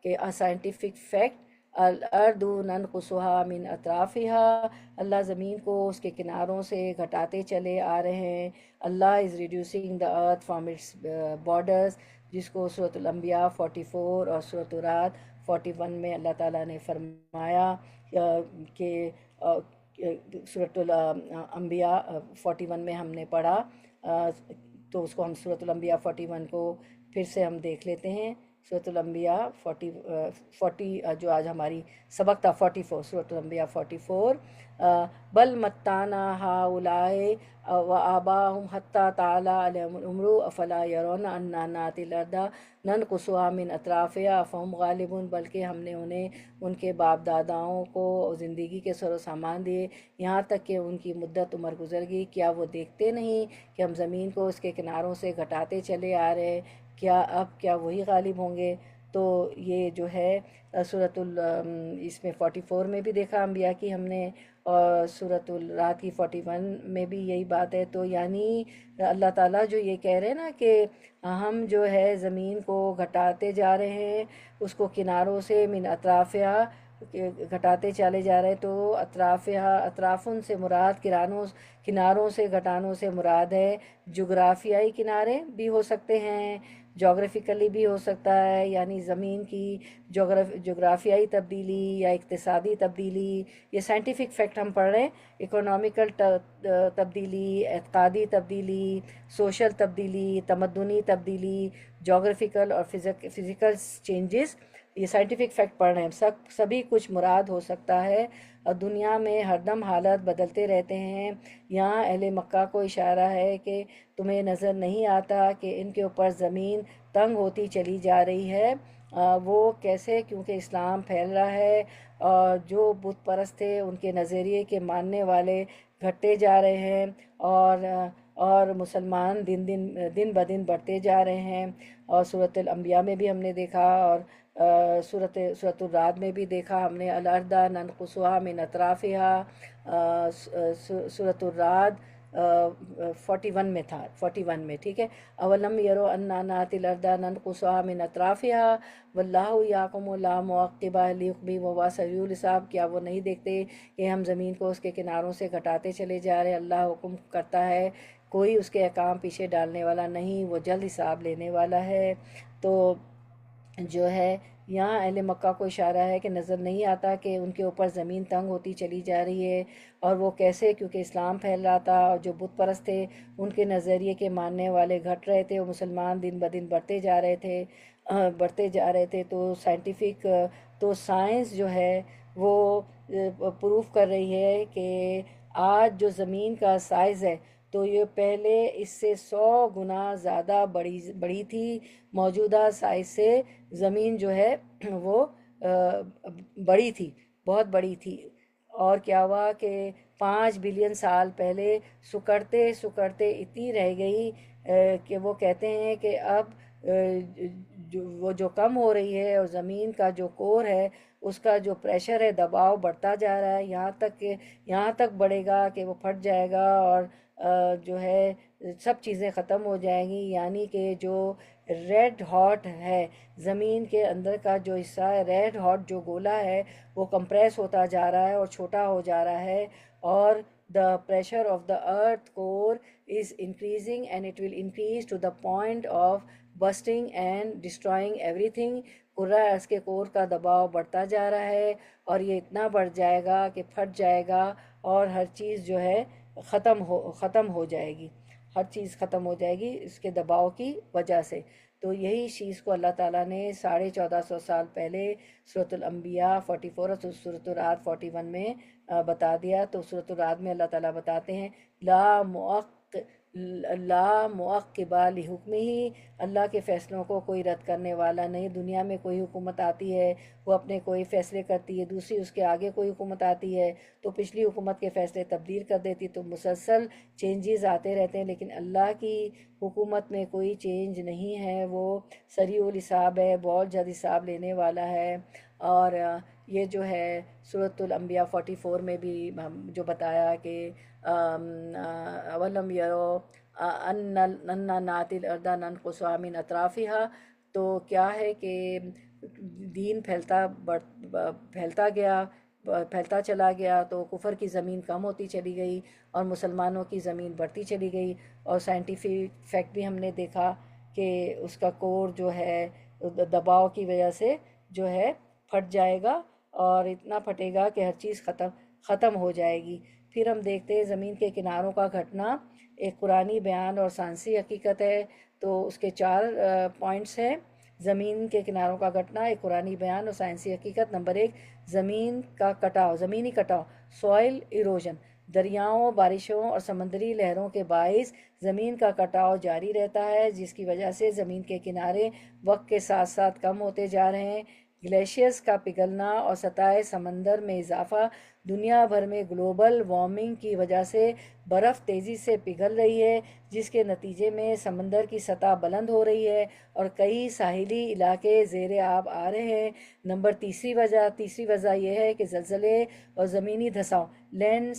کہ scientific fact, الارض ننقصها من اطرافها، اللہ زمین کو اس کے کناروں سے گھٹاتے چلے آ رہے ہیں. اللہ is reducing the earth from its borders, جس کو صورت الانبیاء 44 اور صورت الرعد 41 میں اللہ تعالیٰ نے فرمایا کہ صورت الانبیاء 41 میں ہم نے پڑھا. تو اس کو ہم صورت الانبیاء 41 کو پھر سے ہم دیکھ لیتے ہیں. صورت الانبیاء 40 جو آج ہماری سبق تھا 44، صورت الانبیاء 44. بل متانا ہاؤلائے و آباہم حتی تعالی علیہم الامر افلا یرون انا ناتی الارض ننقصها من اطرافها فہم غالبون، بلکہ ہم نے انہیں ان کے باپ داداؤں کو زندگی کے سر و سامان دیے یہاں تک کہ ان کی مدت عمر گزر گئی، کیا وہ دیکھتے نہیں کہ ہم زمین کو اس کے کناروں سے گھٹاتے چلے آ رہے، کیا وہی غالب ہوں گے. تو یہ جو ہے اس میں 44 میں بھی دیکھا انبیاء کی ہم نے، اور صورت الرعد کی 41 میں بھی یہی بات ہے. تو یعنی اللہ تعالیٰ جو یہ کہہ رہے ہیں نا کہ ہم جو ہے زمین کو گھٹاتے جا رہے ہیں، اس کو کناروں سے من اطرافیا گھٹاتے چلے جا رہے. تو اطرافیا، اطرافن سے مراد کناروں سے گھٹانوں سے مراد ہے جغرافیائی کنارے بھی ہو سکتے ہیں، جغرافیکلی بھی ہو سکتا ہے، یعنی زمین کی جغرافیائی تبدیلی یا اقتصادی تبدیلی. یہ سائنٹیفک فیکٹ ہم پڑھ رہے ہیں. اکنامیکل تبدیلی، اعتقادی تبدیلی، سوشل تبدیلی، تمدنی تبدیلی، جغرافیکل اور فزیکل چینجز، یہ سائنٹیفک فیکٹ پڑھ رہے ہیں. سبھی کچھ مراد ہو سکتا ہے، اور دنیا میں ہر دم حالات بدلتے رہتے ہیں. یہاں اہل مکہ کو اشارہ ہے کہ تمہیں نظر نہیں آتا کہ ان کے اوپر زمین تنگ ہوتی چلی جا رہی ہے. وہ کیسے؟ کیونکہ اسلام پھیل رہا ہے، اور جو بت پرست تھے ان کے نظریے کے ماننے والے گھٹتے جا رہے ہیں، اور مسلمان دن بدن بڑھتے جا رہے ہیں. اور صورت الانبیاء میں بھی ہم نے دیکھا، اور صورت الرعد میں بھی دیکھا ہم نے، الارض ننقصها من اطرافها. صورت الرعد 41 میں تھا، 41 میں، ٹھیک ہے. اولم یرو انا ناتی الارض ننقصها من اطرافها واللہ یحکم لا معقب لحکمہ وهو سریع الحساب، کیا وہ نہیں دیکھتے کہ ہم زمین کو اس کے کناروں سے گھٹاتے چلے جا رہے، اللہ حکم کرتا ہے، کوئی اس کے احکام پیچھے ڈالنے والا نہیں، وہ جلد حساب لینے والا ہے. تو جو ہے یہاں اہل مکہ کو اشارہ ہے کہ نظر نہیں آتا کہ ان کے اوپر زمین تنگ ہوتی چلی جا رہی ہے. اور وہ کیسے؟ کیونکہ اسلام پھیل رہا تھا، اور جو بت پرست تھے ان کے نظریے کے ماننے والے گھٹ رہے تھے، اور مسلمان دن بدن بڑھتے جا رہے تھے. تو سائنٹیفک، تو سائنس جو ہے وہ پروف کر رہی ہے کہ آج جو زمین کا سائز ہے تو یہ پہلے اس سے 100 گنا زیادہ بڑی تھی. موجودہ سائز سے زمین جو ہے وہ بڑی تھی، بہت بڑی تھی. اور کیا ہوا کہ 5 بلین سال پہلے سکڑتے سکڑتے اتنی رہ گئی کہ وہ کہتے ہیں کہ اب وہ جو کم ہو رہی ہے، اور زمین کا جو کور ہے اس کا جو پریشر ہے، دباؤ بڑھتا جا رہا ہے، یہاں تک بڑھے گا کہ وہ پھٹ جائے گا، اور جو ہے سب چیزیں ختم ہو جائیں گی. یعنی کہ جو ریڈ ہاٹ ہے زمین کے اندر کا جو حصہ ہے، ریڈ ہاٹ جو گولا ہے وہ کمپریس ہوتا جا رہا ہے اور چھوٹا ہو جا رہا ہے. اور the pressure of the earth core is increasing, and it will increase to the point of bursting and destroying everything. کرۂ ارض کے کور کا دباؤ بڑھتا جا رہا ہے، اور یہ اتنا بڑھ جائے گا کہ پھٹ جائے گا، اور ہر چیز جو ہے ختم ہو جائے گی، ہر چیز ختم ہو جائے گی اس کے دباؤ کی وجہ سے. تو یہی چیز کو اللہ تعالیٰ نے 1450 سال پہلے صورت الانبیاء 44 اور صورت الرعد 41 میں بتا دیا. تو صورت الرعد میں اللہ تعالیٰ بتاتے ہیں لا معقب لحکمہ، اللہ کے فیصلوں کو کوئی رد کرنے والا نہیں. دنیا میں کوئی حکومت آتی ہے، وہ اپنے کوئی فیصلے کرتی ہے، دوسری اس کے آگے کوئی حکومت آتی ہے تو پچھلی حکومت کے فیصلے تبدیل کر دیتی. تو مسلسل چینجز آتے رہتے ہیں، لیکن اللہ کی حکومت میں کوئی چینج نہیں ہے. وہ سریع الحساب ہے، بہت جلد حساب لینے والا ہے. اور یہ جو ہے سورۃ الانبیاء 44 میں بھی جو بتایا کہ اولم یرو انا ناتی الارض ننقصها من اطرافها، تو کیا ہے کہ دین پھیلتا گیا، پھیلتا چلا گیا، تو کفر کی زمین کم ہوتی چلی گئی اور مسلمانوں کی زمین بڑھتی چلی گئی۔ اور سائنٹیفک فیکٹ بھی ہم نے دیکھا کہ اس کا کور جو ہے دباؤ کی وجہ سے جو ہے پھٹ جائے گا، اور اتنا پھٹے گا کہ ہر چیز ختم ہو جائے گی۔ پھر ہم دیکھتے ہیں زمین کے کناروں کا گھٹنا ایک قرآنی بیان اور سائنسی حقیقت ہے، تو اس کے 4 پوائنٹس ہیں۔ زمین کے کناروں کا گھٹنا ایک قرآنی بیان اور سائنسی حقیقت۔ نمبر 1، زمین کا کٹاؤ، زمینی کٹاؤ، سوائل ایروجن، دریاؤں، بارشوں اور سمندری لہروں کے باعث زمین کا کٹاؤ جاری رہتا ہے، جس کی وجہ سے زمین کے کنارے وقت کے ساتھ ساتھ کم ہوتے جا رہے ہیں۔ گلیشیئرز کا پگھلنا اور سطح سمندر میں اضافہ، دنیا بھر میں گلوبل وارمنگ کی وجہ سے برف تیزی سے پگھل رہی ہے، جس کے نتیجے میں سمندر کی سطح بلند ہو رہی ہے اور کئی ساحلی علاقے زیر آب آ رہے ہیں۔ تیسری وجہ یہ ہے کہ زلزلے اور زمینی دھساؤ، لینڈ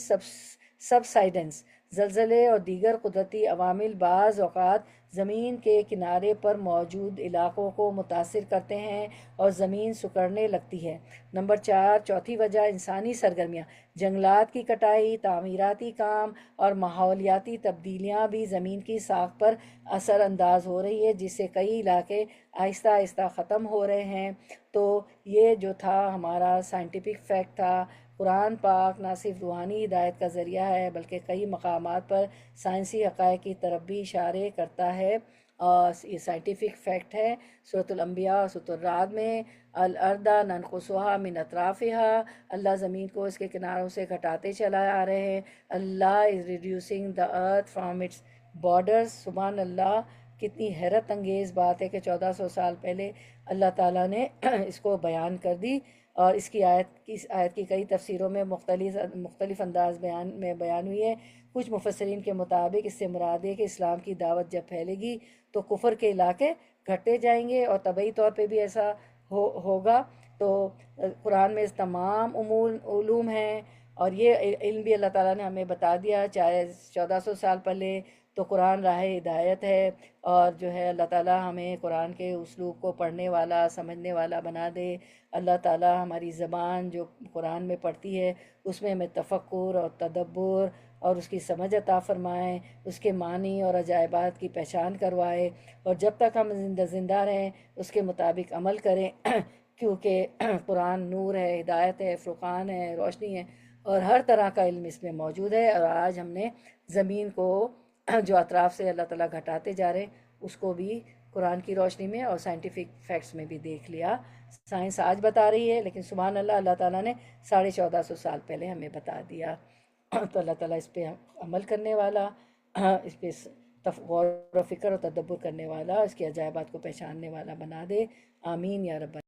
سبسائڈنس، زلزلے اور دیگر قدرتی عوامل بعض اوقات زمین کے کنارے پر موجود علاقوں کو متاثر کرتے ہیں اور زمین سکڑنے لگتی ہے۔ نمبر 4، چوتھی وجہ انسانی سرگرمیاں، جنگلات کی کٹائی، تعمیراتی کام اور ماحولیاتی تبدیلیاں بھی زمین کی ساکھ پر اثر انداز ہو رہی ہے، جس سے کئی علاقے آہستہ آہستہ ختم ہو رہے ہیں۔ تو یہ جو تھا ہمارا سائنٹیفک فیکٹ تھا۔ قرآن پاک نہ صرف روحانی ہدایت کا ذریعہ ہے بلکہ کئی مقامات پر سائنسی حقائق کی طرف بھی اشارے کرتا ہے، اور یہ سائنٹیفک فیکٹ ہے۔ سورۃ الانبیاء اور سورۃ الرعد میں الارض ننقصها من اطرافها، اللہ زمین کو اس کے کناروں سے گھٹاتے چلا آ رہے ہیں۔ اللہ is reducing the earth from its borders. سبحان اللہ، کتنی حیرت انگیز بات ہے کہ 1400 سال پہلے اللہ تعالیٰ نے اس کو بیان کر دی، اور اس آیت کی کئی تفسیروں میں مختلف انداز بیان ہوئی ہے۔ کچھ مفسرین کے مطابق اس سے مراد ہے کہ اسلام کی دعوت جب پھیلے گی تو کفر کے علاقے گھٹتے جائیں گے، اور طبعی طور پہ بھی ایسا ہوگا۔ تو قرآن میں تمام علوم ہیں، اور یہ علم بھی اللہ تعالیٰ نے ہمیں بتا دیا، چاہے 1400 سال پہلے، تو قرآن راہ ہدایت ہے، اور جو ہے اللہ تعالیٰ ہمیں قرآن کے اسلوب کو پڑھنے والا، سمجھنے والا بنا دے۔ اللہ تعالیٰ ہماری زبان جو قرآن میں پڑھتی ہے اس میں ہمیں تفکر اور تدبر اور اس کی سمجھ عطا فرمائیں، اس کے معنی اور عجائبات کی پہچان کروائے، اور جب تک ہم زندہ رہیں اس کے مطابق عمل کریں، کیونکہ قرآن نور ہے، ہدایت ہے، فرقان ہے، روشنی ہے، اور ہر طرح کا علم اس میں موجود ہے۔ اور آج ہم نے زمین کو جو اطراف سے اللہ تعالیٰ گھٹاتے جا رہے ہیں اس کو بھی قرآن کی روشنی میں اور سائنٹیفک فیکٹس میں بھی دیکھ لیا۔ سائنس آج بتا رہی ہے، لیکن سبحان اللہ، اللہ تعالیٰ نے 1450 سال پہلے ہمیں بتا دیا۔ تو اللہ تعالیٰ اس پہ عمل کرنے والا، اس پہ غور و فکر اور تدبر کرنے والا، اس کے عجائبات کو پہچاننے والا بنا دے۔ آمین یا رب۔